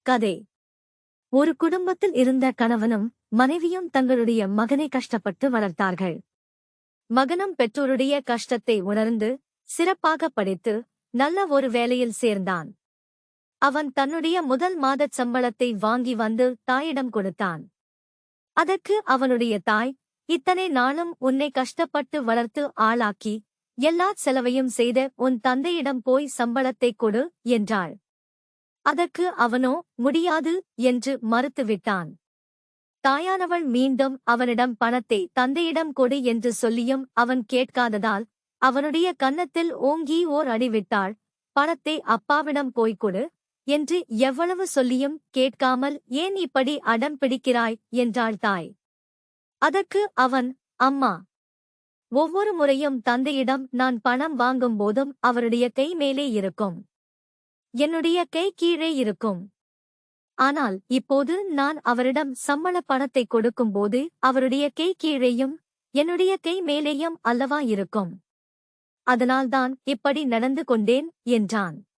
கதை. ஒரு குடும்பத்தில் இருந்த கணவனும் மனைவியும் தங்களுடைய மகனை கஷ்டப்பட்டு வளர்த்தார்கள். மகனும் பெற்றோருடைய கஷ்டத்தை உணர்ந்து சிறப்பாக படித்து நல்ல ஒரு வேலையில் சேர்ந்தான். அவன் தன்னுடைய முதல் மாதச் சம்பளத்தை வாங்கி வந்து தாயிடம் கொடுத்தான். அதற்கு அவனுடைய தாய், இத்தனை நாளும் உன்னை கஷ்டப்பட்டு வளர்த்து ஆளாக்கி எல்லா செலவையும் செய்த உன் தந்தையிடம் போய் சம்பளத்தைக் கொடு என்றாள். அதற்கு அவனோ முடியாது என்று மறுத்துவிட்டான். தாயானவள் மீண்டும் அவனிடம் பணத்தை தந்தையிடம் கொடு என்று சொல்லியும் அவன் கேட்காததால் அவனுடைய கன்னத்தில் ஓங்கி ஓர் அடிவிட்டாள். பணத்தை அப்பாவிடம் போய்க் கொடு என்று எவ்வளவு சொல்லியும் கேட்காமல் ஏன் இப்படி அடம் பிடிக்கிறாய் என்றாள் தாய். அதற்கு அவன், அம்மா, ஒவ்வொரு முறையும் தந்தையிடம் நான் பணம் வாங்கும் போதும் அவருடைய கை மேலே இருக்கும், என்னுடைய கை கீழே இருக்கும். ஆனால் இப்போது நான் அவரிடம் சம்பள பணத்தை கொடுக்கும்போது அவருடைய கை கீழேயும் என்னுடைய கை மேலேயும் அல்லவா இருக்கும். அதனால்தான் இப்படி நடந்து கொண்டேன் என்றான்.